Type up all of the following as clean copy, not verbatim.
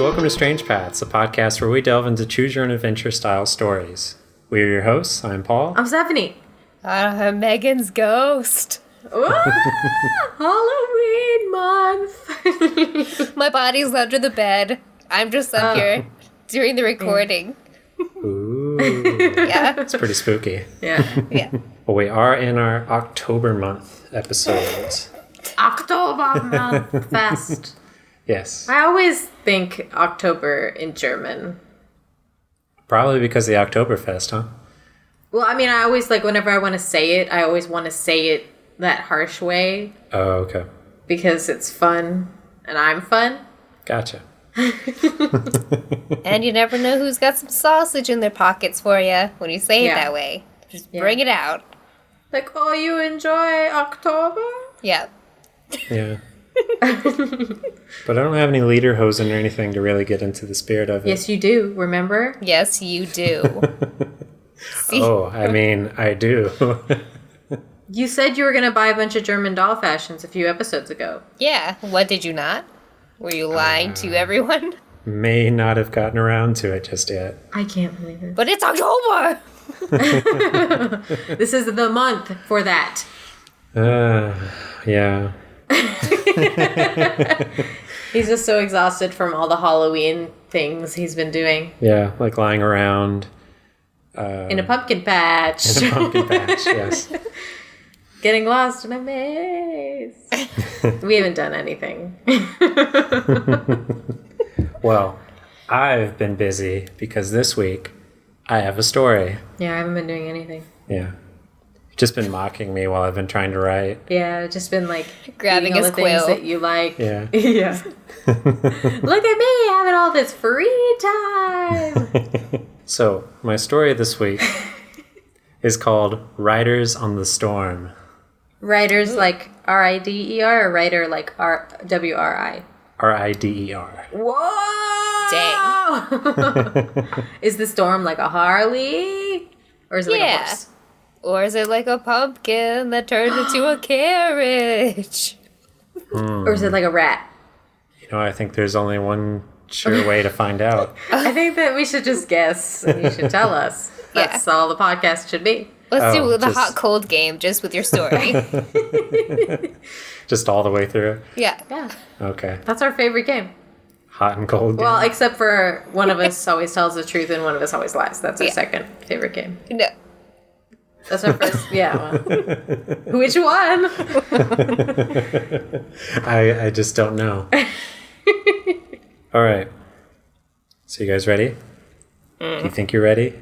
welcome to Strange Paths, a podcast where we delve into choose-your-own-adventure style stories. We are your hosts. I'm Paul. I'm Stephanie. I'm Megan's ghost. Halloween month. My body's under the bed. I'm just up here during the recording. Ooh, Yeah. it's pretty spooky. Yeah. Yeah. Well, we are in our October month episodes. October month fest. Yes, I always think October in German. probably because of the Oktoberfest, huh? Well, I mean, I always, like, whenever I want to say it, I always want to say it that harsh way Oh, okay. because it's fun and I'm fun. Gotcha. And you never know who's got some sausage in their pockets for you when you say it Yeah. that way. Just bring it out. Like, oh, you enjoy October? Yeah. Yeah. But I don't have any lederhosen or anything to really get into the spirit of it. Yes, you do, remember? Yes, you do. See? Oh, I mean, I do. You said you were going to buy a bunch of German doll fashions a few episodes ago. Yeah. What did you not? Were you lying to everyone? May not have gotten around to it just yet. I can't believe it. But it's October! This is the month for that. Yeah. He's just so exhausted from all the Halloween things he's been doing. Yeah, like lying around In a pumpkin patch. in a pumpkin patch, yes. Getting lost in a maze. We haven't done anything. Well, I've been busy because this week I have a story. Yeah, I haven't been doing anything. Yeah. Just been mocking me while I've been trying to write. Yeah, I've just been like Grabbing reading all his the things quill. that you like. Yeah. Yeah. Look at me having all this free time. So, my story this week is called Riders on the Storm. Writers like R-I-D-E-R or writer like R-W-R-I? R-I-D-E-R. Whoa! Dang. Is the storm like a Harley? Or is it like a Yeah. horse? Or is it like a pumpkin that turns into a carriage? Or is it like a rat? You know, I think there's only one sure way to find out. I think that we should just guess and you should tell us. That's all the podcast should be. Let's Oh, do the just- hot-cold game just with your story. Just all the way through. Yeah. Yeah. Okay. That's our favorite game. Hot and cold game. Well, except for one of us always tells the truth and one of us always lies. That's our Yeah. second favorite game. No. That's our first. Yeah. Well. Which one? I just don't know. All right. So you guys ready? Do you think you're ready?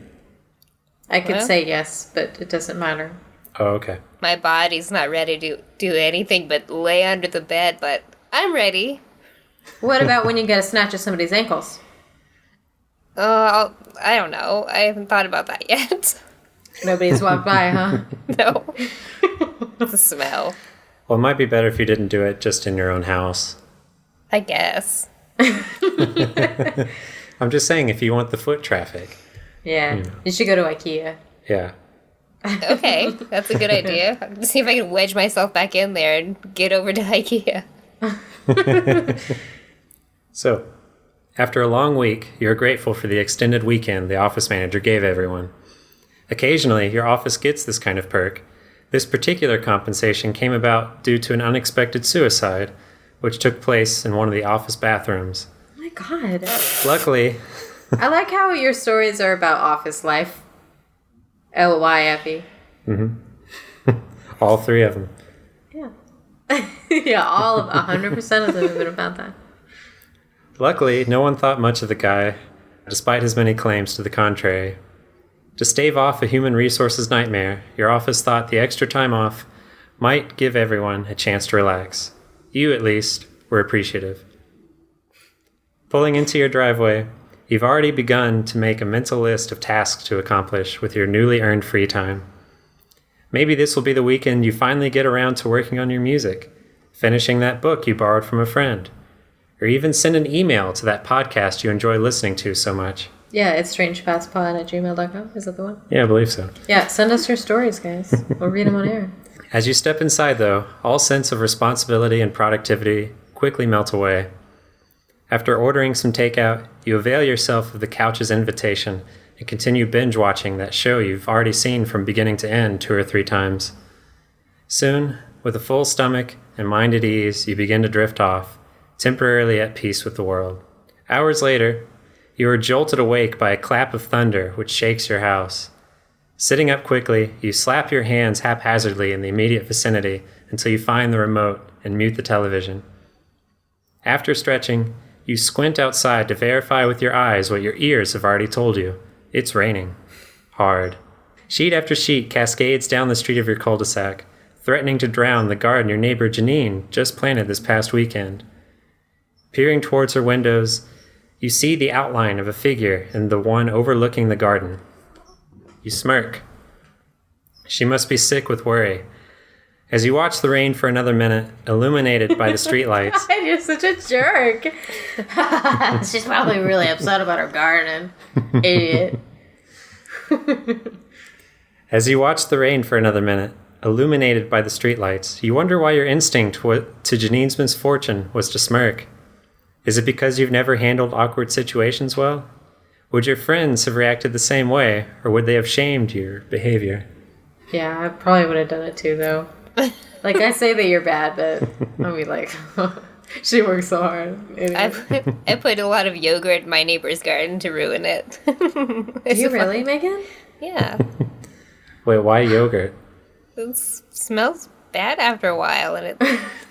I could Well. say yes, but it doesn't matter. Oh, okay. My body's not ready to do anything but lay under the bed, but I'm ready. What about when you get a snatch of somebody's ankles? I don't know. I haven't thought about that yet. Nobody's walked by, huh? No. It's a smell, Well, it might be better if you didn't do it just in your own house. I guess. I'm just saying, if you want the foot traffic. Yeah. You should go to IKEA. Yeah. Okay, that's a good idea. See if I can wedge myself back in there and get over to IKEA. So, after a long week, you're grateful for the extended weekend the office manager gave everyone. Occasionally, your office gets this kind of perk. This particular compensation came about due to an unexpected suicide, which took place in one of the office bathrooms. Oh my God. Luckily, I like how your stories are about office life. L-Y-F-E. all three of them. Yeah. Yeah, all of 100% of them have been about that. Luckily, no one thought much of the guy, despite his many claims to the contrary. To stave off a human resources nightmare, your office thought the extra time off might give everyone a chance to relax. You, at least, were appreciative. Pulling into your driveway, you've already begun to make a mental list of tasks to accomplish with your newly earned free time. Maybe this will be the weekend you finally get around to working on your music, finishing that book you borrowed from a friend, or even send an email to that podcast you enjoy listening to so much. Yeah, it's strangepathspod@gmail.com. Is that the one? Yeah, I believe so. Yeah, send us your stories, guys. We'll read them on air. As you step inside, though, all sense of responsibility and productivity quickly melt away. After ordering some takeout, you avail yourself of the couch's invitation and continue binge watching that show you've already seen from beginning to end 2 or 3 times. Soon, with a full stomach and mind at ease, you begin to drift off, temporarily at peace with the world. Hours later, you are jolted awake by a clap of thunder which shakes your house. Sitting up quickly, you slap your hands haphazardly in the immediate vicinity until you find the remote and mute the television. After stretching, you squint outside to verify with your eyes what your ears have already told you. It's raining. Hard. Sheet after sheet cascades down the street of your cul-de-sac, threatening to drown the garden your neighbor Janine just planted this past weekend. Peering towards her windows, you see the outline of a figure in the one overlooking the garden. You smirk. She must be sick with worry. As you watch the rain for another minute, illuminated by the streetlights. You're such a jerk. She's probably really upset about her garden. Idiot. As you watch the rain for another minute, illuminated by the streetlights, you wonder why your instinct to Janine's misfortune was to smirk. Is it because you've never handled awkward situations well? Would your friends have reacted the same way, or would they have shamed your behavior? Yeah, I probably would have done it too, though. Like, I say that you're bad, but I'll be like, she works so hard. I put a lot of yogurt in my neighbor's garden to ruin it. Do you really, Megan? Yeah. Wait, why yogurt? It smells bad after a while, and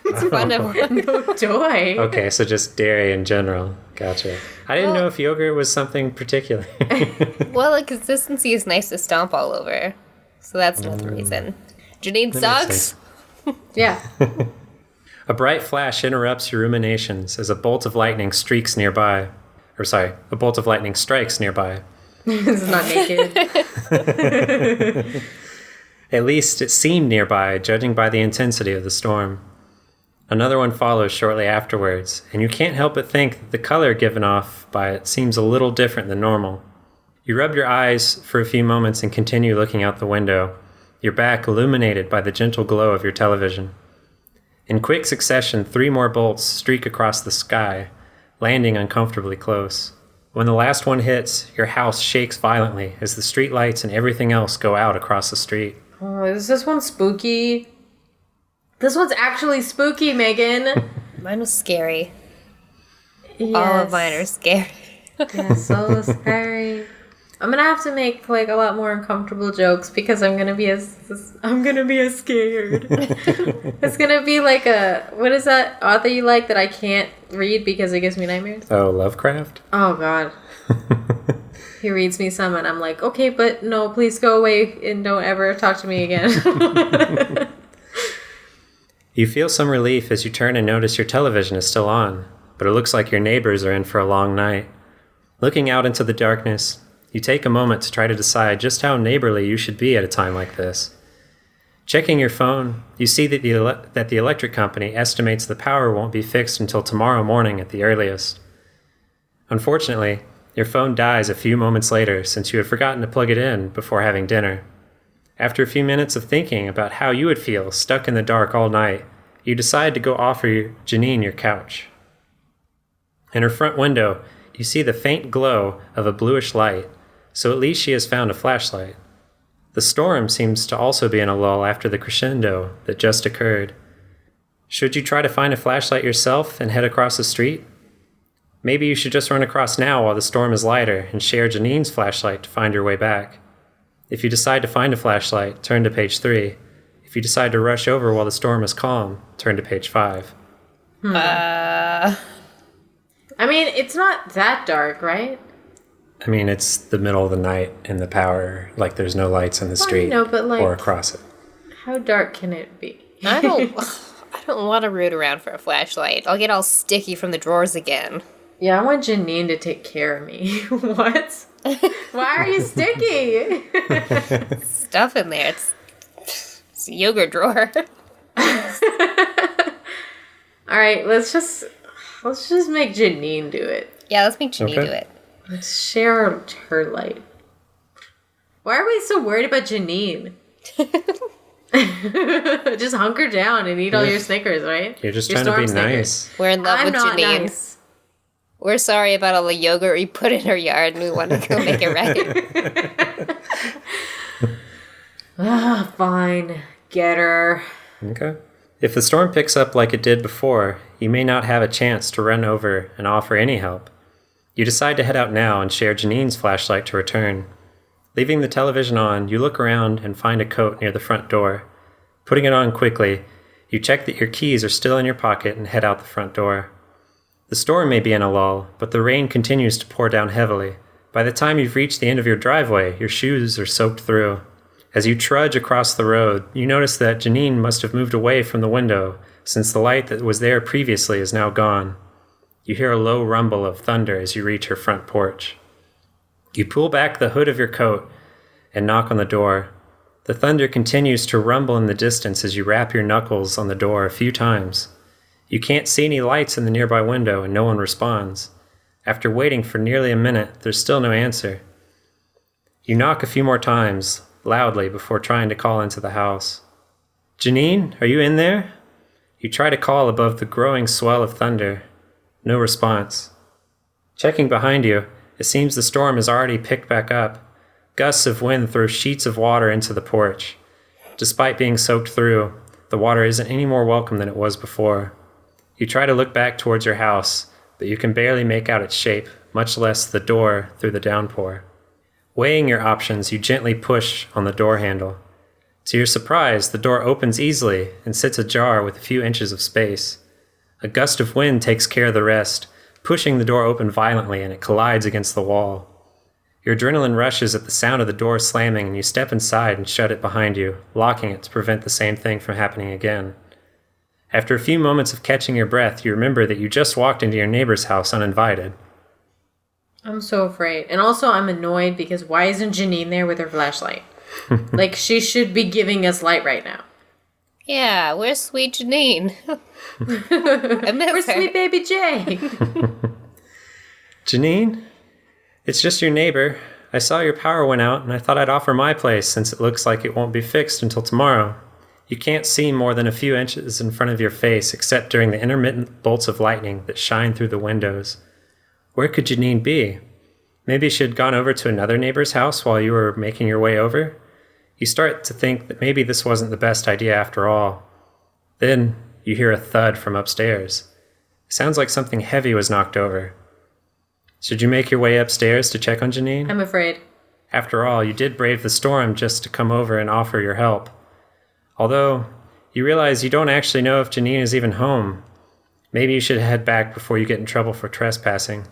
it's fun to work. No joy. Okay, so just dairy in general. Gotcha. I didn't know if yogurt was something particular. Well, the consistency is nice to stomp all over. So that's another reason. Janine sucks. Yeah. A bright flash interrupts your ruminations as a bolt of lightning streaks nearby. A bolt of lightning strikes nearby. It's not naked. At least it seemed nearby, judging by the intensity of the storm. Another one follows shortly afterwards, and you can't help but think that the color given off by it seems a little different than normal. You rub your eyes for a few moments and continue looking out the window, your back illuminated by the gentle glow of your television. In quick succession, 3 more bolts streak across the sky, landing uncomfortably close. When the last one hits, your house shakes violently as the streetlights and everything else go out across the street. Oh, is this one spooky? This one's actually spooky, Megan. Mine was scary. Yes. All of mine are scary. Yeah, so scary. I'm gonna have to make like a lot more uncomfortable jokes because I'm gonna be as scared. It's gonna be like what is that author you like that I can't read because it gives me nightmares? Oh, Lovecraft? Oh God. He reads me some and I'm like, okay, but no, please go away and don't ever talk to me again. You feel some relief as you turn and notice your television is still on, but it looks like your neighbors are in for a long night. Looking out into the darkness, you take a moment to try to decide just how neighborly you should be at a time like this. Checking your phone, you see that the electric company estimates the power won't be fixed until tomorrow morning at the earliest. Unfortunately, your phone dies a few moments later since you had forgotten to plug it in before having dinner. After a few minutes of thinking about how you would feel stuck in the dark all night, you decide to go offer Janine your couch. In her front window, you see the faint glow of a bluish light, so at least she has found a flashlight. The storm seems to also be in a lull after the crescendo that just occurred. Should you try to find a flashlight yourself and head across the street? Maybe you should just run across now while the storm is lighter and share Janine's flashlight to find your way back. If you decide to find a flashlight, turn to page 3. If you decide to rush over while the storm is calm, turn to page 5. I mean, it's not that dark, right? I mean, it's the middle of the night and the power, like there's no lights in the street or across it. How dark can it be? I don't want to root around for a flashlight. I'll get all sticky from the drawers again. Yeah, I want Janine to take care of me. What? Why are you sticky? Stuff in there. It's a yogurt drawer. All right, let's just make Janine do it. Yeah, let's make Janine do it. Let's share her light. Why are we so worried about Janine? Just hunker down and eat all your Snickers, right? You're just trying to be nice. We're in love with Janine. Nice. We're sorry about all the yogurt we put in our yard and we want to go make it right. Fine. Get her. Okay. If the storm picks up like it did before, you may not have a chance to run over and offer any help. You decide to head out now and share Janine's flashlight to return. Leaving the television on, you look around and find a coat near the front door. Putting it on quickly, you check that your keys are still in your pocket and head out the front door. The storm may be in a lull, but the rain continues to pour down heavily. By the time you've reached the end of your driveway, your shoes are soaked through. As you trudge across the road, you notice that Janine must have moved away from the window, since the light that was there previously is now gone. You hear a low rumble of thunder as you reach her front porch. You pull back the hood of your coat and knock on the door. The thunder continues to rumble in the distance as you rap your knuckles on the door a few times. You can't see any lights in the nearby window and no one responds. After waiting for nearly a minute, there's still no answer. You knock a few more times, loudly, before trying to call into the house. Janine, are you in there? You try to call above the growing swell of thunder. No response. Checking behind you, it seems the storm has already picked back up. Gusts of wind throw sheets of water into the porch. Despite being soaked through, the water isn't any more welcome than it was before. You try to look back towards your house, but you can barely make out its shape, much less the door through the downpour. Weighing your options, you gently push on the door handle. To your surprise, the door opens easily and sits ajar with a few inches of space. A gust of wind takes care of the rest, pushing the door open violently, and it collides against the wall. Your adrenaline rushes at the sound of the door slamming, and you step inside and shut it behind you, locking it to prevent the same thing from happening again. After a few moments of catching your breath, you remember that you just walked into your neighbor's house uninvited. I'm so afraid. And also, I'm annoyed because why isn't Janine there with her flashlight? Like, she should be giving us light right now. Yeah, where's sweet Janine? I miss Where's her. sweet baby Jay? Janine? It's just your neighbor. I saw your power went out, and I thought I'd offer my place since it looks like it won't be fixed until tomorrow. You can't see more than a few inches in front of your face except during the intermittent bolts of lightning that shine through the windows. Where could Janine be? Maybe she had gone over to another neighbor's house while you were making your way over? You start to think that maybe this wasn't the best idea after all. Then you hear a thud from upstairs. It sounds like something heavy was knocked over. Should you make your way upstairs to check on Janine? I'm afraid. After all, you did brave the storm just to come over and offer your help. Although, you realize you don't actually know if Janine is even home. Maybe you should head back before you get in trouble for trespassing.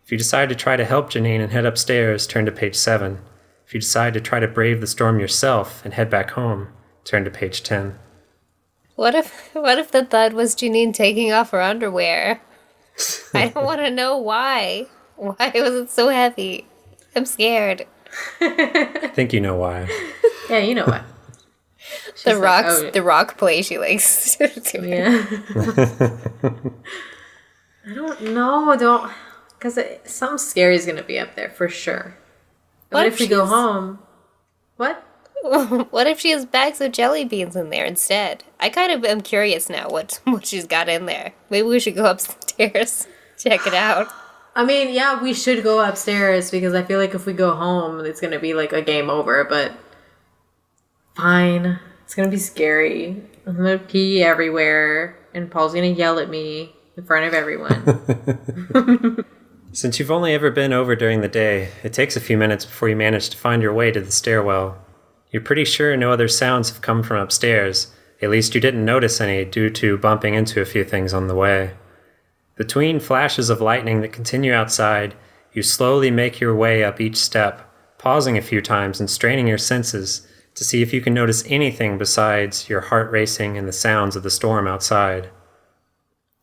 If you decide to try to help Janine and head upstairs, turn to page 7. If you decide to try to brave the storm yourself and head back home, turn to page 10. What if the thud was Janine taking off her underwear? I don't want to know why. Why was it so heavy? I'm scared. I think you know why. Yeah, you know what. The rock play she likes to do. Yeah. I don't know. Because something scary is going to be up there for sure. What if we go home? What? What if she has bags of jelly beans in there instead? I kind of am curious now what she's got in there. Maybe we should go upstairs, check it out. I mean, yeah, we should go upstairs because I feel like if we go home, it's going to be like a game over, but fine. It's going to be scary. I'm going to pee everywhere, and Paul's going to yell at me in front of everyone. Since you've only ever been over during the day, it takes a few minutes before you manage to find your way to the stairwell. You're pretty sure no other sounds have come from upstairs. At least you didn't notice any due to bumping into a few things on the way. Between flashes of lightning that continue outside, you slowly make your way up each step, pausing a few times and straining your senses to see if you can notice anything besides your heart racing and the sounds of the storm outside.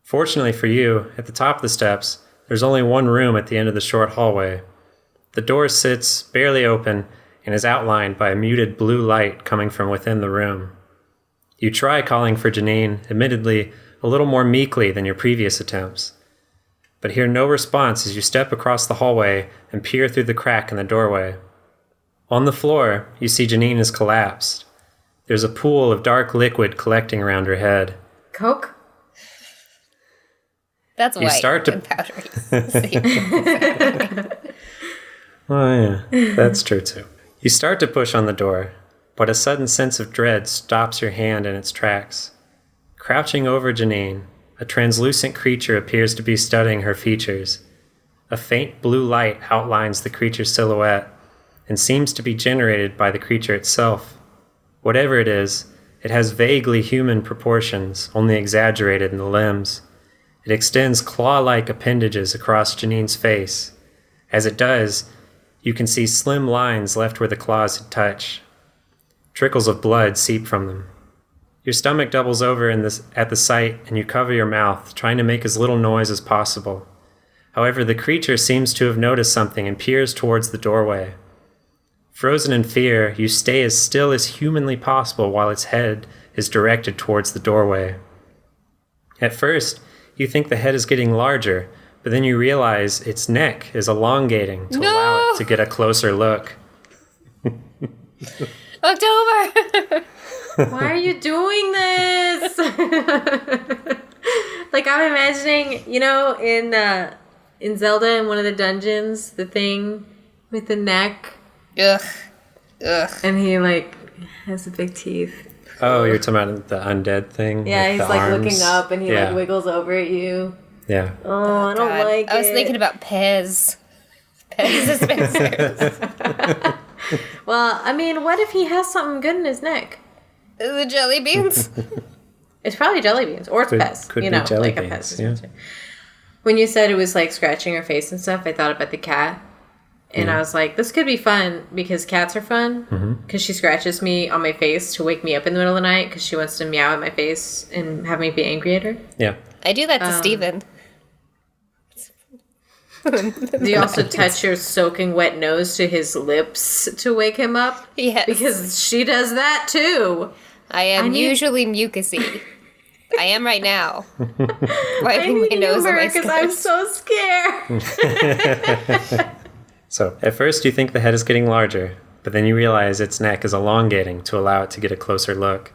Fortunately for you, at the top of the steps, there's only one room at the end of the short hallway. The door sits barely open and is outlined by a muted blue light coming from within the room. You try calling for Janine, admittedly a little more meekly than your previous attempts, but hear no response as you step across the hallway and peer through the crack in the doorway. On the floor, you see Janine has collapsed. There's a pool of dark liquid collecting around her head. Coke? That's You white start to- and powdery. Oh, yeah, that's true too. You start to push on the door, but a sudden sense of dread stops your hand in its tracks. Crouching over Janine, a translucent creature appears to be studying her features. A faint blue light outlines the creature's silhouette and seems to be generated by the creature itself. Whatever it is, it has vaguely human proportions, only exaggerated in the limbs. It extends claw-like appendages across Janine's face. As it does, you can see slim lines left where the claws had touched. Trickles of blood seep from them. Your stomach doubles over at the sight, and you cover your mouth, trying to make as little noise as possible. However, the creature seems to have noticed something and peers towards the doorway. Frozen in fear, you stay as still as humanly possible while its head is directed towards the doorway. At first, you think the head is getting larger, but then you realize its neck is elongating to allow it to get a closer look. October! Why are you doing this? Like, I'm imagining, in Zelda, in one of the dungeons, the thing with the neck, Ugh. Ugh. and he, has the big teeth. Oh, you're talking about the undead thing? Yeah, with he's, the arms? looking up, and he, Yeah. wiggles over at you. Yeah. Oh, I don't God. like it. I was thinking about Pez. Pez dispensers. Well, I mean, what if he has something good in his neck? The jelly beans. It's probably jelly beans, or it's Pez. Could be jelly like a beans, Pez yeah. dispenser. When you said it was scratching her face and stuff, I thought about the cat. And I was like, this could be fun because cats are fun. Because she scratches me on my face to wake me up in the middle of the night because she wants to meow at my face and have me be angry at her. Yeah. I do that to Steven. Do you also touch your soaking wet nose to his lips to wake him up? Yes. Because she does that too. I am need- usually mucusy. I am right now. I Wiping my need nose on humor my because I'm skirts. so scared. So, at first you think the head is getting larger, but then you realize its neck is elongating to allow it to get a closer look.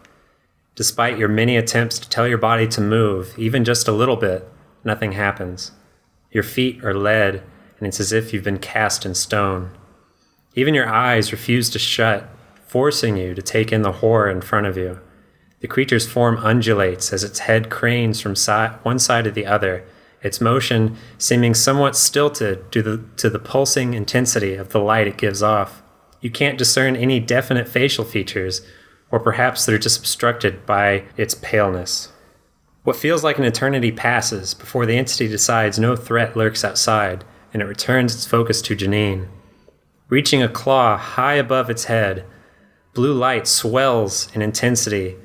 Despite your many attempts to tell your body to move, even just a little bit, nothing happens. Your feet are lead, and it's as if you've been cast in stone. Even your eyes refuse to shut, forcing you to take in the horror in front of you. The creature's form undulates as its head cranes from one side to the other, its motion seeming somewhat stilted due to the pulsing intensity of the light it gives off. You can't discern any definite facial features, or perhaps they're just obstructed by its paleness. What feels like an eternity passes before the entity decides no threat lurks outside, and it returns its focus to Janine. Reaching a claw high above its head, blue light swells in intensity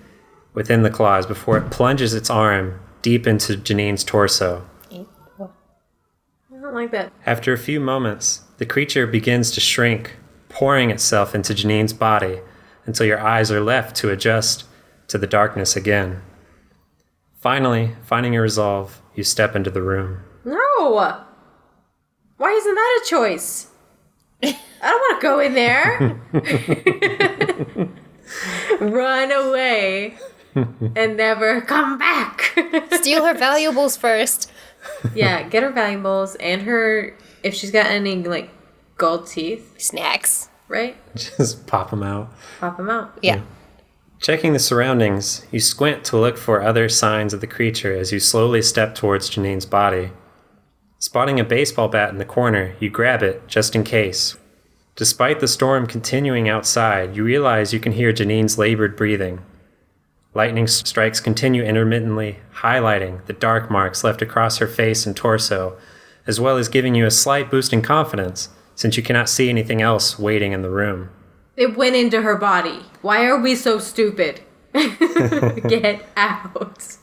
within the claws before it plunges its arm deep into Janine's torso. I don't like that. After a few moments, the creature begins to shrink, pouring itself into Janine's body until your eyes are left to adjust to the darkness again. Finally, finding your resolve, you step into the room. No! Why isn't that a choice? I don't want to go in there. Run away and never come back. Steal her valuables first. Yeah, get her valuables and her, if she's got any, gold teeth, Snacks. right? Just pop them out. Pop them out. Yeah. Checking the surroundings, you squint to look for other signs of the creature as you slowly step towards Janine's body. Spotting a baseball bat in the corner, you grab it just in case. Despite the storm continuing outside, you realize you can hear Janine's labored breathing. Lightning strikes continue intermittently, highlighting the dark marks left across her face and torso, as well as giving you a slight boost in confidence, since you cannot see anything else waiting in the room. It went into her body. Why are we so stupid? Get out.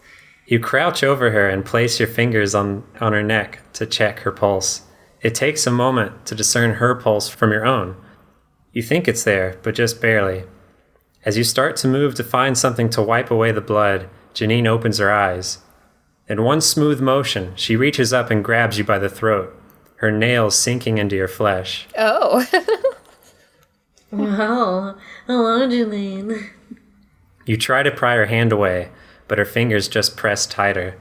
You crouch over her and place your fingers on her neck to check her pulse. It takes a moment to discern her pulse from your own. You think it's there, but just barely. As you start to move to find something to wipe away the blood, Janine opens her eyes. In one smooth motion, she reaches up and grabs you by the throat, her nails sinking into your flesh. Oh. Well, hello, Janine. You try to pry her hand away, but her fingers just press tighter.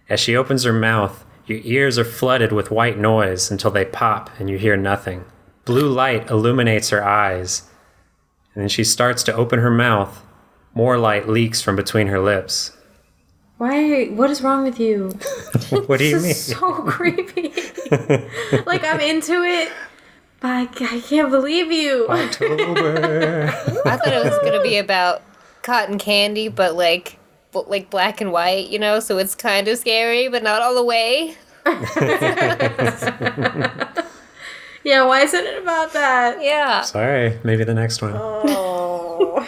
As she opens her mouth, your ears are flooded with white noise until they pop and you hear nothing. Blue light illuminates her eyes, and then she starts to open her mouth. More light leaks from between her lips. Why? What is wrong with you? What do you mean? This is so creepy. Like, I'm into it, but I can't believe you. October. I thought it was gonna be about cotton candy, but like black and white, you know, so it's kind of scary, but not all the way. Yeah, why isn't it about that? Yeah. Sorry, maybe the next one. Oh.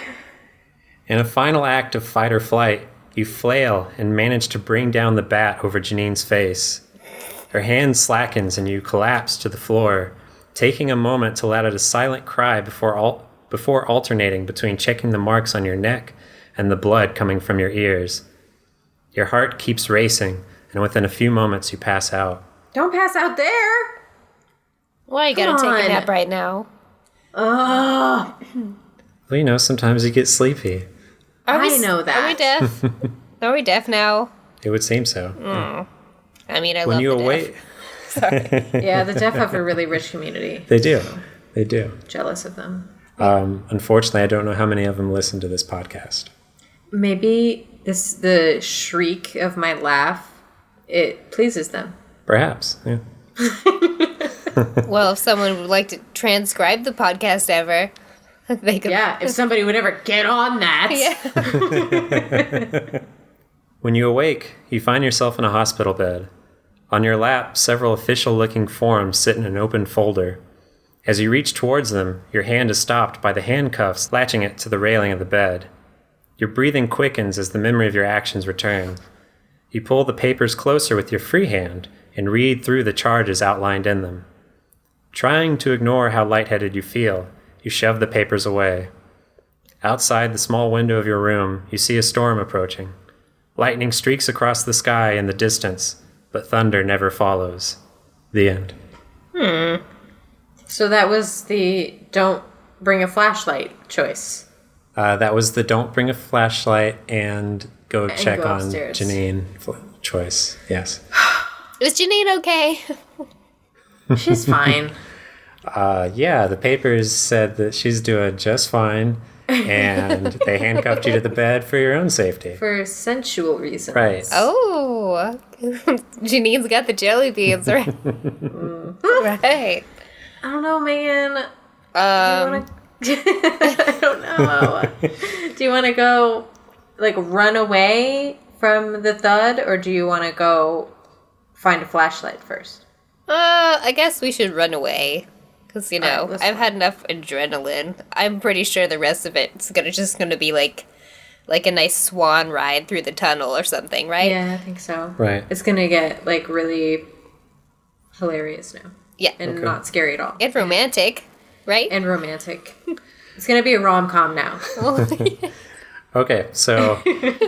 In a final act of fight or flight, you flail and manage to bring down the bat over Janine's face. Her hand slackens and you collapse to the floor, taking a moment to let out a silent cry before alternating between checking the marks on your neck and the blood coming from your ears. Your heart keeps racing, and within a few moments you pass out. Don't pass out there. Why you gotta Come take a on. nap right now? Oh, Well, you know, sometimes you get sleepy. I know that. Are we deaf? Are we deaf now? It would seem so. I mean, I When love you the deaf. awake, Yeah, the deaf have a really rich community. they do. They do. Jealous of them. Unfortunately, I don't know how many of them listen to this podcast. Maybe the shriek of my laugh, it pleases them. Perhaps. Yeah. Well, if someone would like to transcribe the podcast ever, they could. Yeah, if somebody would ever get on that. Yeah. When you awake, you find yourself in a hospital bed. On your lap, several official-looking forms sit in an open folder. As you reach towards them, your hand is stopped by the handcuffs latching it to the railing of the bed. Your breathing quickens as the memory of your actions return. You pull the papers closer with your free hand and read through the charges outlined in them. Trying to ignore how lightheaded you feel, you shove the papers away. Outside the small window of your room, you see a storm approaching. Lightning streaks across the sky in the distance, but thunder never follows. The end. So that was the don't bring a flashlight choice. That was the don't bring a flashlight and go check go on upstairs. Janine choice. Yes. Is Janine okay? She's fine. Yeah, the papers said that she's doing just fine, and they handcuffed you to the bed for your own safety. For sensual reasons. Right. Oh, Janine's got the jelly beans, right? Right. I don't know, man. Um, I don't know. Do you want to go, like, run away from the thud, or do you want to go find a flashlight first? I guess we should run away. Because, you know, Alright, let's I've had enough adrenaline. I'm pretty sure the rest of it's just gonna be like a nice swan ride through the tunnel or something, right? Yeah, I think so. Right. It's gonna get, like, really hilarious now. Yeah. And Okay. not scary at all. And romantic, right? And romantic. It's gonna be a rom-com now. Okay, so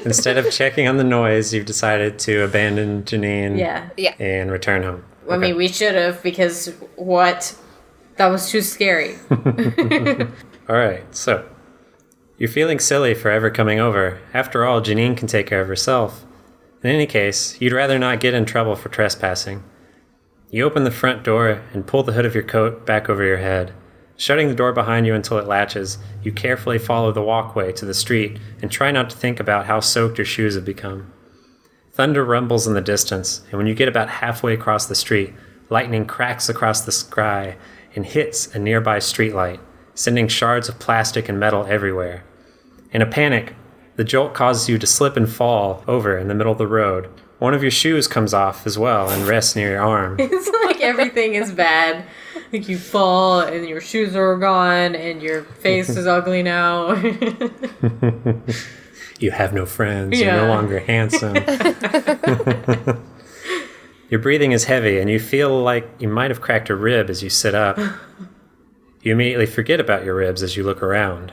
instead of checking on the noise, you've decided to abandon Janine Yeah. Yeah. and return home. I mean, we should have, because what? That was too scary. All right, so you're feeling silly for ever coming over. After all, Janine can take care of herself. In any case, you'd rather not get in trouble for trespassing. You open the front door and pull the hood of your coat back over your head. Shutting the door behind you until it latches, you carefully follow the walkway to the street and try not to think about how soaked your shoes have become. Thunder rumbles in the distance, and when you get about halfway across the street, lightning cracks across the sky and hits a nearby streetlight, sending shards of plastic and metal everywhere. In a panic, the jolt causes you to slip and fall over in the middle of the road. One of your shoes comes off as well and rests near your arm. It's like everything is bad. Like you fall and your shoes are gone and your face is ugly now. You have no friends. You're no Yeah. longer handsome. Your breathing is heavy, and you feel like you might have cracked a rib as you sit up. You immediately forget about your ribs as you look around.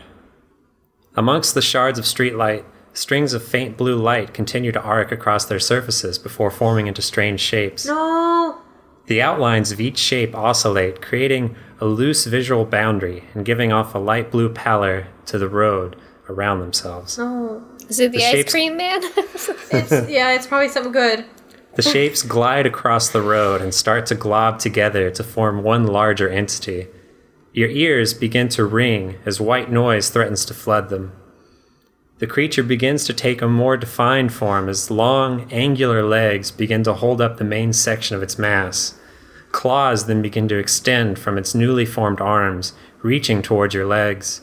Amongst the shards of streetlight, strings of faint blue light continue to arc across their surfaces before forming into strange shapes. No. The outlines of each shape oscillate, creating a loose visual boundary and giving off a light blue pallor to the road around themselves. No. Is it the The ice shapes- cream man? It's probably something good. The shapes glide across the road and start to glob together to form one larger entity. Your ears begin to ring as white noise threatens to flood them. The creature begins to take a more defined form as long, angular legs begin to hold up the main section of its mass. Claws then begin to extend from its newly formed arms, reaching towards your legs.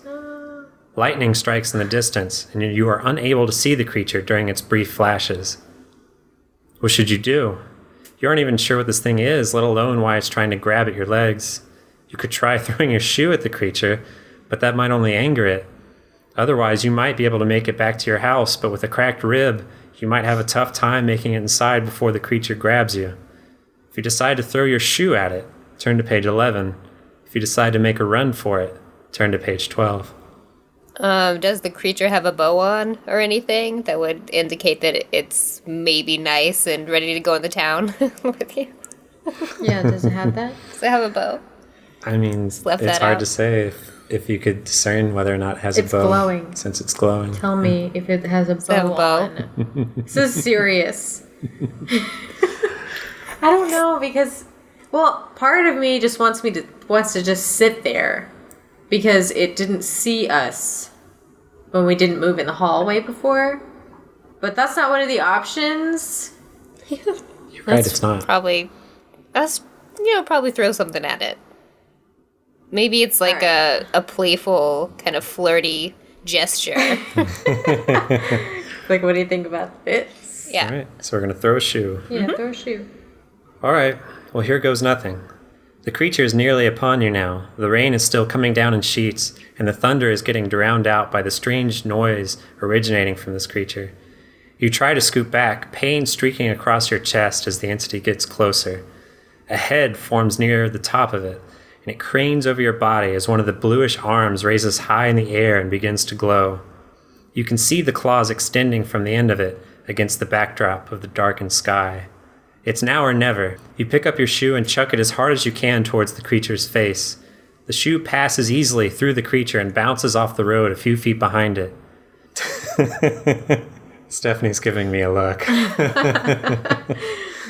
Lightning strikes in the distance, and you are unable to see the creature during its brief flashes. What should you do? You aren't even sure what this thing is, let alone why it's trying to grab at your legs. You could try throwing your shoe at the creature, but that might only anger it. Otherwise, you might be able to make it back to your house, but with a cracked rib, you might have a tough time making it inside before the creature grabs you. If you decide to throw your shoe at it, turn to page 11. If you decide to make a run for it, turn to page 12. Does the creature have a bow on or anything that would indicate that it's maybe nice and ready to go in the town with you? Yeah, does it have that? Does it have a bow? I mean, Left it's that hard out. to say if you could discern whether or not it has It's a bow. glowing. Since it's glowing. Tell me if it has a bow, it have a bow? on. This is serious. I don't know because, well, part of me just wants to just sit there because it didn't see us when we didn't move in the hallway before. But that's not one of the options. You're right, it's not. Probably throw something at it. Maybe it's like Alright. a playful, kind of flirty gesture. Like, what do you think about this? Yeah. All right, so we're going to throw a shoe. Yeah, throw a shoe. All right, well, here goes nothing. The creature is nearly upon you now. The rain is still coming down in sheets, and the thunder is getting drowned out by the strange noise originating from this creature. You try to scoot back, pain streaking across your chest as the entity gets closer. A head forms near the top of it, and it cranes over your body as one of the bluish arms raises high in the air and begins to glow. You can see the claws extending from the end of it against the backdrop of the darkened sky. It's now or never. You pick up your shoe and chuck it as hard as you can towards the creature's face. The shoe passes easily through the creature and bounces off the road a few feet behind it. Stephanie's giving me a look.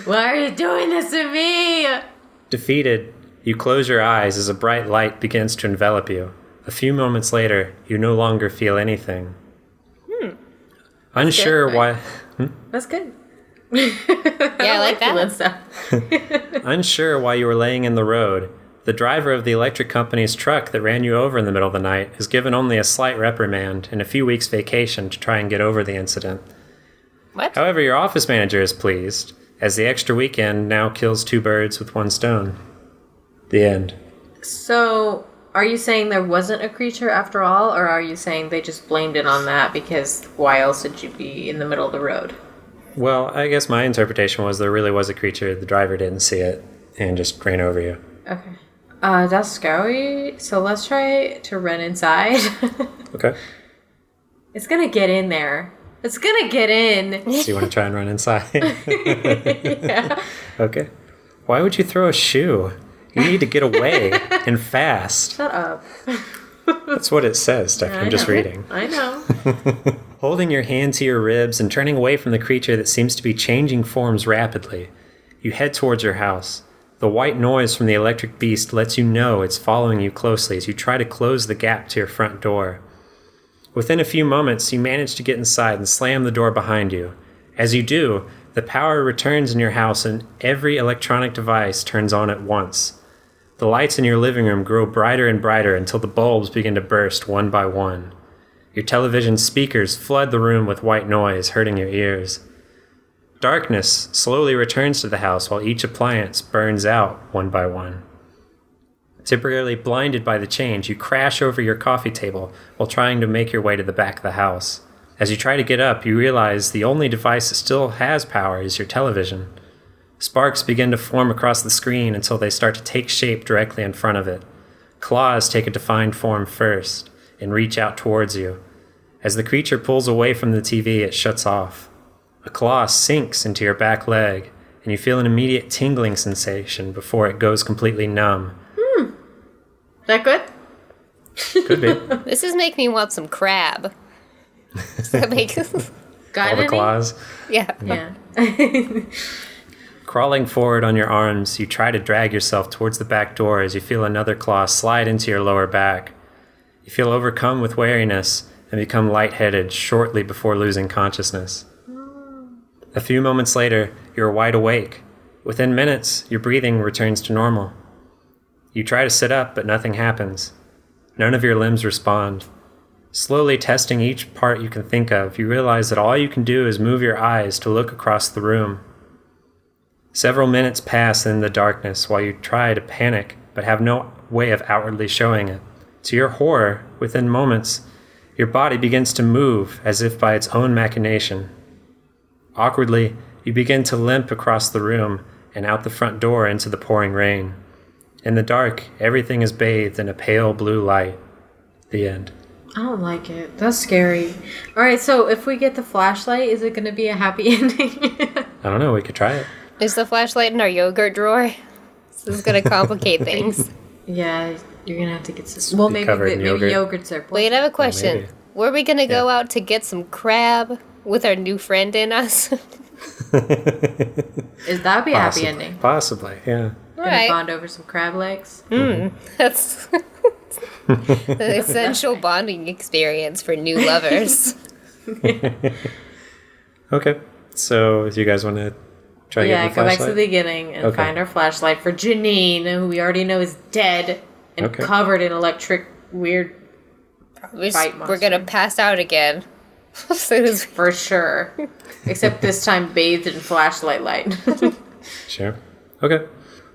Why are you doing this to me? Defeated, you close your eyes as a bright light begins to envelop you. A few moments later, you no longer feel anything. Unsure good, why... That's good. Yeah, I like that. Stuff. Unsure why you were laying in the road, the driver of the electric company's truck that ran you over in the middle of the night is given only a slight reprimand and a few weeks' vacation to try and get over the incident. What? However, your office manager is pleased, as the extra weekend now kills two birds with one stone. The end. So, are you saying there wasn't a creature after all, or are you saying they just blamed it on that because why else would you be in the middle of the road? Well, I guess my interpretation was there really was a creature, the driver didn't see it, and just ran over you. Okay. That's scary. So let's try to run inside. Okay. It's gonna get in there. It's gonna get in. So you want to try and run inside? Yeah. Okay. Why would you throw a shoe? You need to get away, and fast. Shut up. That's what it says, Stephanie. I'm just reading. I know. Holding your hand to your ribs and turning away from the creature that seems to be changing forms rapidly, you head towards your house. The white noise from the electric beast lets you know it's following you closely as you try to close the gap to your front door. Within a few moments, you manage to get inside and slam the door behind you. As you do, the power returns in your house and every electronic device turns on at once. The lights in your living room grow brighter and brighter until the bulbs begin to burst one by one. Your television speakers flood the room with white noise, hurting your ears. Darkness slowly returns to the house while each appliance burns out one by one. Temporarily blinded by the change, you crash over your coffee table while trying to make your way to the back of the house. As you try to get up, you realize the only device that still has power is your television. Sparks begin to form across the screen until they start to take shape directly in front of it. Claws take a defined form first and reach out towards you. As the creature pulls away from the TV, it shuts off. A claw sinks into your back leg, and you feel an immediate tingling sensation before it goes completely numb. That good? Could be. This is making me want some crab. Does that make Got All the any? claws. Yeah. Yeah. Crawling forward on your arms, you try to drag yourself towards the back door as you feel another claw slide into your lower back. You feel overcome with weariness and become lightheaded shortly before losing consciousness. A few moments later, you are wide awake. Within minutes, your breathing returns to normal. You try to sit up, but nothing happens. None of your limbs respond. Slowly testing each part you can think of, you realize that all you can do is move your eyes to look across the room. Several minutes pass in the darkness while you try to panic, but have no way of outwardly showing it. To your horror, within moments, your body begins to move as if by its own machination. Awkwardly, you begin to limp across the room and out the front door into the pouring rain. In the dark, everything is bathed in a pale blue light. The end. I don't like it. That's scary. All right, so if we get the flashlight, is it going to be a happy ending? I don't know, we could try it. Is the flashlight in our yogurt drawer? This is going to complicate things. Yeah, you're going to have to get some... Well, maybe yogurt. yogurts are... Wait, I have a question. maybe. Were we going to go out to get some crab with our new friend in us? Is that be a happy ending? Possibly, yeah. Gonna Right. bond over some crab legs? That's the essential bonding experience for new lovers. Okay, so do you guys want to try Yeah, getting the go back flashlight? to the beginning and Okay. find our flashlight for Janine, who we already know is dead and Okay. covered in electric weird We're Fight going to pass out again. As soon as we- for sure. Except this time bathed in flashlight light. Sure. Okay.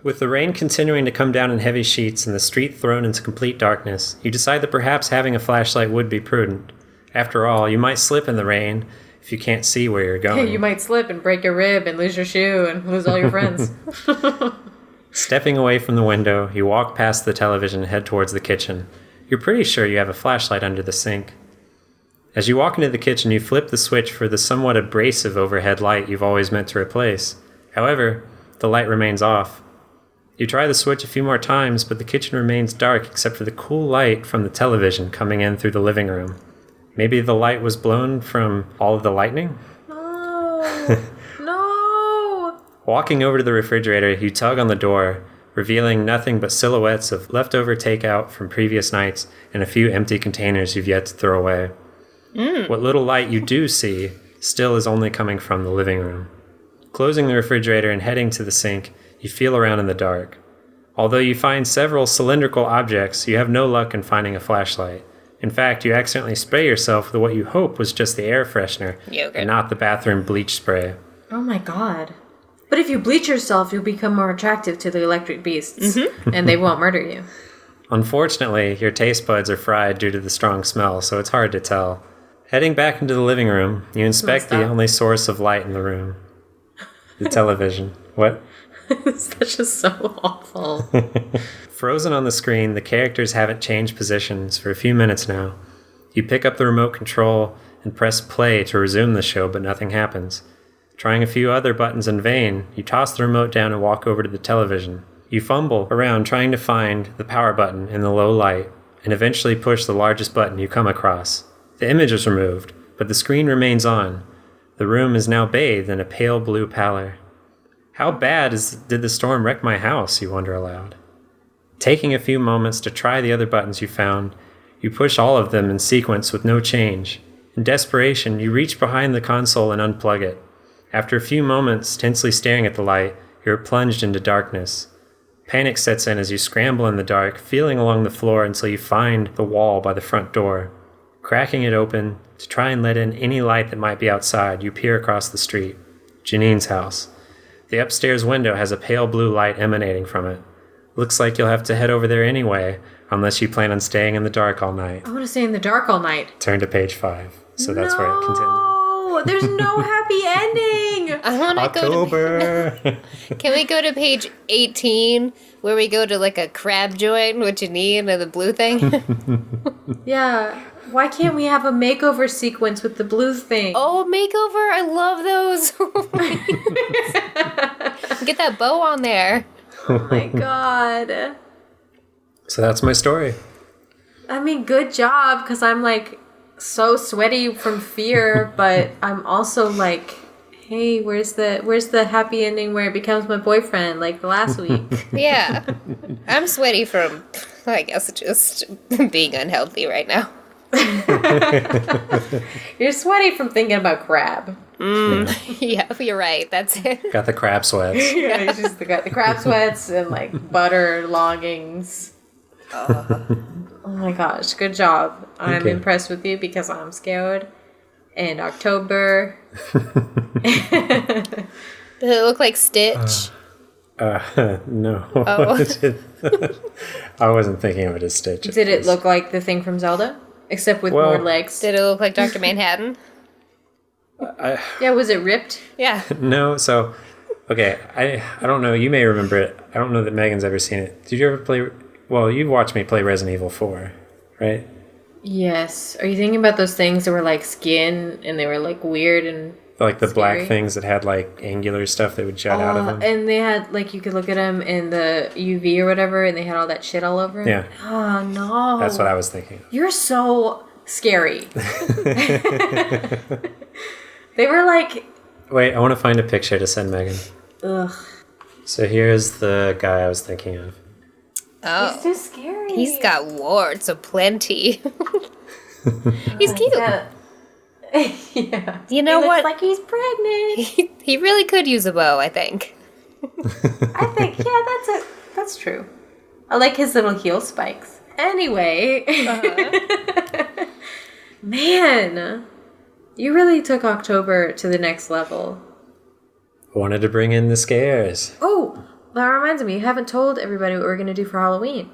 With the rain continuing to come down in heavy sheets and the street thrown into complete darkness, you decide that perhaps having a flashlight would be prudent. After all, you might slip in the rain if you can't see where you're going. You might slip and break your rib and lose your shoe and lose all your friends. Stepping away from the window, you walk past the television and head towards the kitchen. You're pretty sure you have a flashlight under the sink. As you walk into the kitchen, you flip the switch for the somewhat abrasive overhead light you've always meant to replace. However, the light remains off. You try the switch a few more times, but the kitchen remains dark except for the cool light from the television coming in through the living room. Maybe the light was blown from all of the lightning? No. No. Walking over to the refrigerator, you tug on the door, revealing nothing but silhouettes of leftover takeout from previous nights and a few empty containers you've yet to throw away. What little light you do see still is only coming from the living room. Closing the refrigerator and heading to the sink, you feel around in the dark. Although you find several cylindrical objects, you have no luck in finding a flashlight. In fact, you accidentally spray yourself with what you hope was just the air freshener Yogurt. and not the bathroom bleach spray. Oh my god. But if you bleach yourself, you'll become more attractive to the electric beasts. And they won't murder you. Unfortunately, your taste buds are fried due to the strong smell, so it's hard to tell. Heading back into the living room, you inspect the only source of light in the room. The television. What? That's just so awful. Frozen on the screen, the characters haven't changed positions for a few minutes now. You pick up the remote control and press play to resume the show, but nothing happens. Trying a few other buttons in vain, you toss the remote down and walk over to the television. You fumble around trying to find the power button in the low light, and eventually push the largest button you come across. The image is removed, but the screen remains on. The room is now bathed in a pale blue pallor. How bad did the storm wreck my house, you wonder aloud. Taking a few moments to try the other buttons you found, you push all of them in sequence with no change. In desperation, you reach behind the console and unplug it. After a few moments, tensely staring at the light, you're plunged into darkness. Panic sets in as you scramble in the dark, feeling along the floor until you find the wall by the front door. Cracking it open to try and let in any light that might be outside, you peer across the street. Janine's house. The upstairs window has a pale blue light emanating from it. Looks like you'll have to head over there anyway, unless you plan on staying in the dark all night. I want to stay in the dark all night. Turn to page 5. So that's where it continues. No, there's no happy ending. I want to go October! Can we go to page 18 where we go to like a crab joint with Janine and the blue thing? Yeah. Why can't we have a makeover sequence with the blue thing? Oh, makeover. I love those. Get that bow on there. Oh my god. So that's my story. I mean, good job, because I'm like so sweaty from fear, but I'm also like hey, where's the happy ending where it becomes my boyfriend like the last week? Yeah. I'm sweaty from, I guess, just being unhealthy right now. You're sweaty from thinking about crab. Yeah, you're right. That's it. Got the crab sweats. Yeah, you just got the crab sweats and like butter longings. Oh my gosh, good job. I'm you. impressed with you because I'm scared. And October. Does it look like Stitch? No. Oh. I wasn't thinking of it as Stitch. Did it look like the thing from Zelda? Except with Well- more legs. Did it look like Dr. Manhattan? Yeah, was it ripped? Yeah. No, so, okay, I don't know. You may remember it. I don't know that Megan's ever seen it. Did you ever play... Well, you watched me play Resident Evil 4, right? Yes. Are you thinking about those things that were like skin and they were like weird and Like the black Scary. things that had like angular stuff that would jut out of them. and they had like you could look at them in the UV or whatever and they had all that shit all over 'em? Yeah, Oh no. that's what I was thinking. You're so scary. They were like Wait, I want to find a picture to send Megan. ugh. So here's the guy I was thinking of. Oh. He's too scary. He's got warts aplenty. He's cute. Yeah. Yeah. You know He looks what? like he's pregnant. He really could use a bow, I think. I think, yeah, that's true. I like his little heel spikes. Anyway. Man, you really took October to the next level. Wanted to bring in the scares. Oh, that reminds me, you haven't told everybody what we're going to do for Halloween.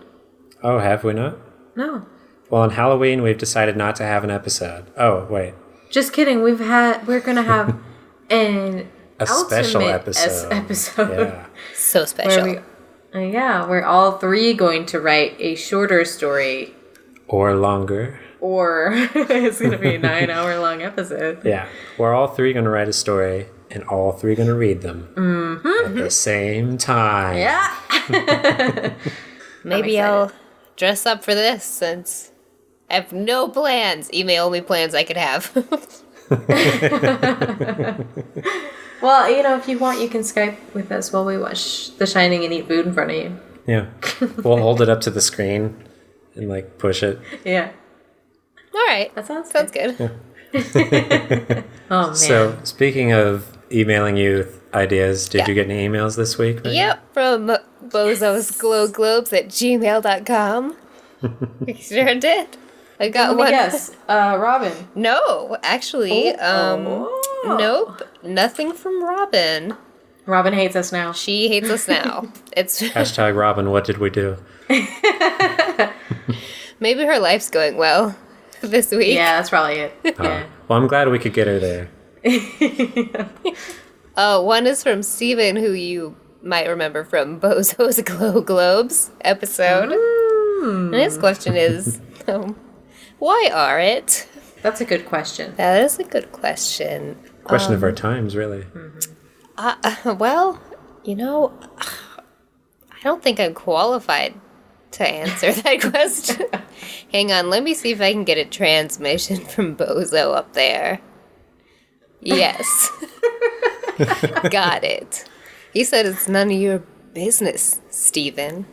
Oh, have we not? No. Well, on Halloween, we've decided not to have an episode. Oh, wait. Just kidding. We're going to have an A special ultimate episode. episode. Yeah. So special. Where we're all three going to write a shorter story, Or longer. or it's going to be a 9-hour long episode. Yeah. We're all three going to write a story, and all three going to read them at the same time. Yeah. Maybe excited. I'll dress up for this since I have no plans. Email me plans I could have. Well, if you want, you can Skype with us while we watch The Shining and eat food in front of you. Yeah. We'll hold it up to the screen and like push it. Yeah. All right. That sounds good. Oh, man. So, speaking of emailing you ideas, did Yeah. you get any emails this week? Megan? Yep, from bozosglowglobes@gmail.com. You sure did. I got one. Yes, Robin. No, actually, Oh. nope, nothing from Robin. Robin hates us now. She hates us now. It's Hashtag Robin, what did we do? maybe her life's going well this week. Yeah, that's probably it. Yeah. Well, I'm glad we could get her there. One is from Steven, who you might remember from Bozo's Glow Globes episode. And his question is, why are it? That's a good question. That is a good question. Question of our times, really. Well, I don't think I'm qualified to answer that question. Hang on, let me see if I can get a transmission from Bozo up there. Yes. Got it. He said it's none of your business, Steven.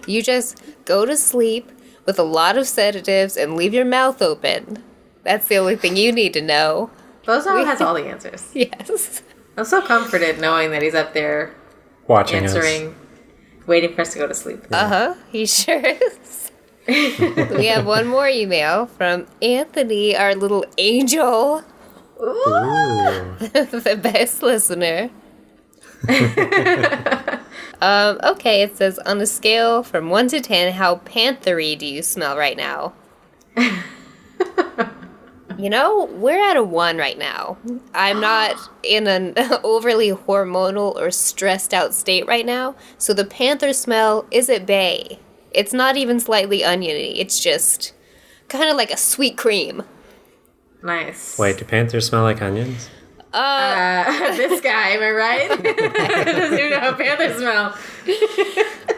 You just go to sleep with a lot of sedatives and leave your mouth open. That's the only thing you need to know. Bozo has all the answers. Yes. I'm so comforted knowing that he's up there Watching answering, waiting for us to go to sleep. Uh-huh, he sure is. We have one more email from Anthony, our little angel, us. Ooh. the best listener. Okay, it says, on a scale from 1 to 10, how panthery do you smell right now? We're at a 1 right now. I'm not in an overly hormonal or stressed out state right now, so the panther smell is at bay. It's not even slightly oniony, it's just kind of like a sweet cream. Nice. Wait, do panthers smell like onions? This guy, am I right? Doesn't even know how panthers smell.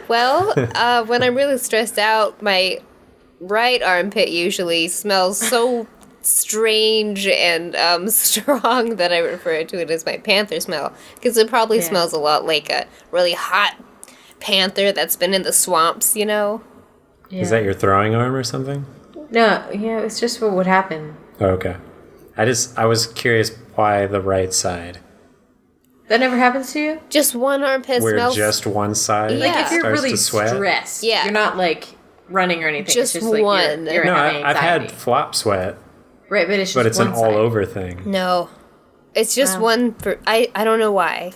Well, when I'm really stressed out, my right armpit usually smells so strange and strong that I refer to it as my panther smell, because it probably smells a lot like a really hot panther that's been in the swamps, you know? Yeah. Is that your throwing arm or something? No, yeah, it's just what would happen. Oh, okay. I was curious why the right side. That never happens to you? Just one armpit Where smells. just one side Like, if You're starts really to sweat? stressed. Yeah. You're not like running or anything. Just it's just like one. You're No, having I've anxiety. had flop sweat, Right, but it's just but it's one an side. all-over thing. No. It's just Wow. one for I don't know why.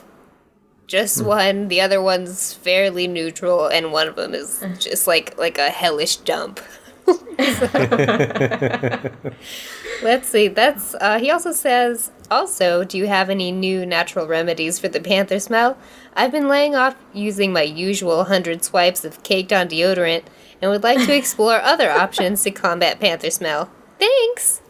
Just one. The other one's fairly neutral, and one of them is just like a hellish dump. Let's see. That's he also says, also, do you have any new natural remedies for the panther smell? I've been laying off using my usual 100 swipes of caked on deodorant and would like to explore other options to combat panther smell. Thanks.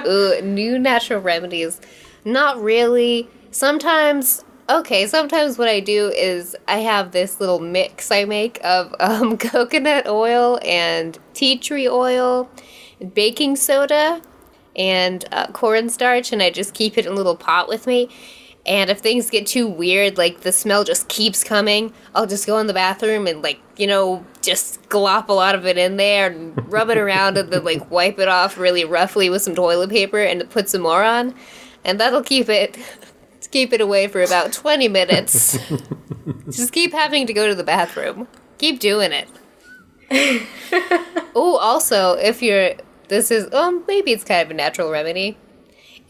Ooh, new natural remedies. Not really. Sometimes what I do is I have this little mix I make of coconut oil and tea tree oil, baking soda, and cornstarch, and I just keep it in a little pot with me. And if things get too weird, like the smell just keeps coming, I'll just go in the bathroom and just glop a lot of it in there and rub it around and then wipe it off really roughly with some toilet paper and put some more on. And that'll keep it away for about 20 minutes. Just keep having to go to the bathroom. Keep doing it. Oh, also, maybe it's kind of a natural remedy.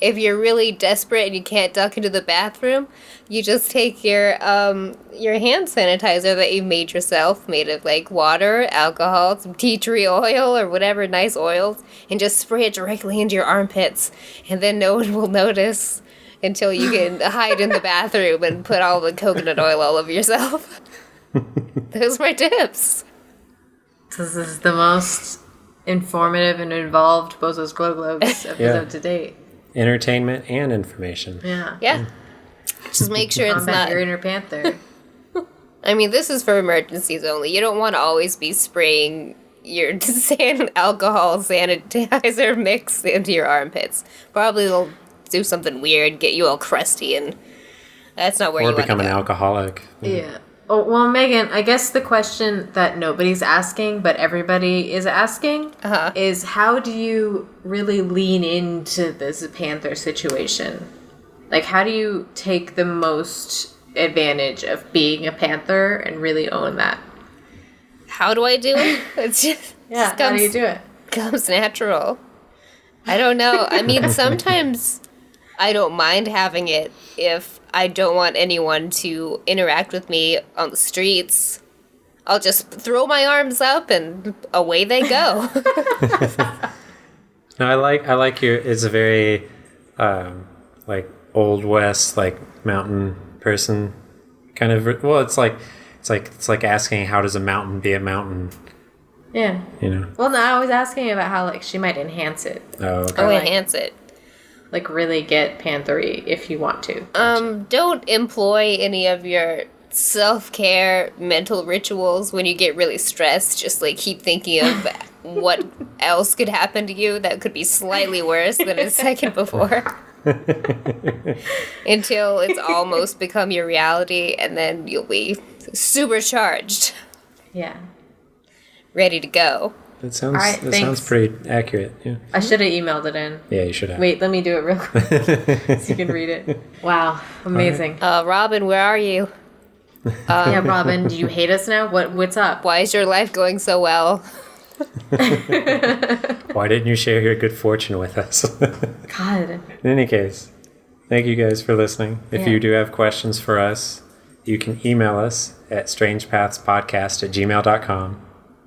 If you're really desperate and you can't duck into the bathroom, you just take your hand sanitizer that you made yourself, made of water, alcohol, some tea tree oil, or whatever nice oils, and just spray it directly into your armpits, and then no one will notice until you can hide in the bathroom and put all the coconut oil all over yourself. Those are my tips. This is the most informative and involved Bozo's Glow Globes episode to date. Entertainment and information. Yeah. Yeah. Just make sure it's Combat not... your inner panther. I mean, this is for emergencies only. You don't want to always be spraying your alcohol sanitizer mix into your armpits. Probably they'll do something weird, get you all crusty, and that's not where you Or want to go. become an alcoholic. Yeah. Oh, well, Megan, I guess the question that nobody's asking, but everybody is asking, is how do you really lean into this panther situation? How do you take the most advantage of being a panther and really own that? How do I do it? It's just How do you do it? comes natural. I don't know. I mean, sometimes I don't mind having it if I don't want anyone to interact with me on the streets. I'll just throw my arms up and away they go. No, I like your. It's a very old west mountain person kind of. Well, it's like asking how does a mountain be a mountain. Yeah. You know. Well, no, I was asking about how she might enhance it. Oh. Okay. Oh, enhance it. Really get panthery if you want to. Don't employ any of your self-care mental rituals when you get really stressed. Just keep thinking of what else could happen to you that could be slightly worse than a second before. Until it's almost become your reality, and then you'll be supercharged. Yeah. Ready to go. That sounds. All right, that thanks. sounds pretty accurate. Yeah. I should have emailed it in. Yeah, you should have. Wait, let me do it real quick so you can read it. Wow, amazing. Robin, where are you? Yeah, Robin, do you hate us now? What's up? Why is your life going so well? Why didn't you share your good fortune with us? God. In any case, thank you guys for listening. If Yeah. you do have questions for us, you can email us at strangepathspodcast@gmail.com.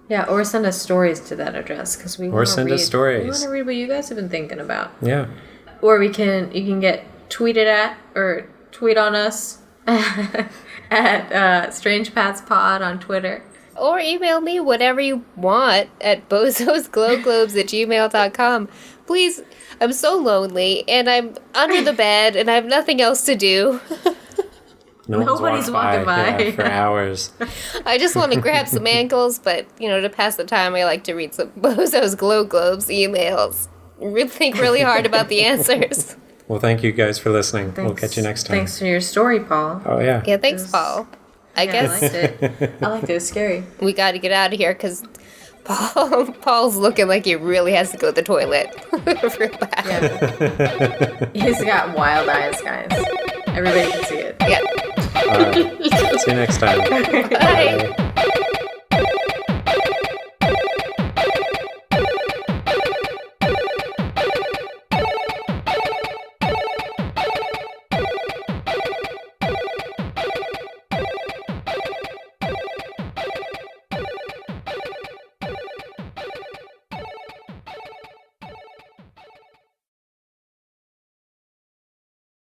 Yeah, or send us stories to that address because we. Or send us stories. We want to read what you guys have been thinking about. Yeah. Or you can get tweeted at or tweet on us at Strange Paths Pod on Twitter. Or email me whatever you want at bozosglowglobes@gmail.com. Please, I'm so lonely and I'm under the bed and I have nothing else to do. No one's Nobody's walking by. Yeah, for hours. I just want to grab some ankles, but, to pass the time, I like to read some Bozo's Glow Globes emails. Think really hard about the answers. Well, thank you guys for listening. We'll catch you next time. Thanks for your story, Paul. Oh, yeah. Yeah, thanks, Paul. I guess I liked it. I liked it. It was scary. we got to get out of here because Paul's looking like he really has to go to the toilet real bad. Yeah. He's got wild eyes, guys. Everybody can see it. Yeah. All right. See you next time. Bye.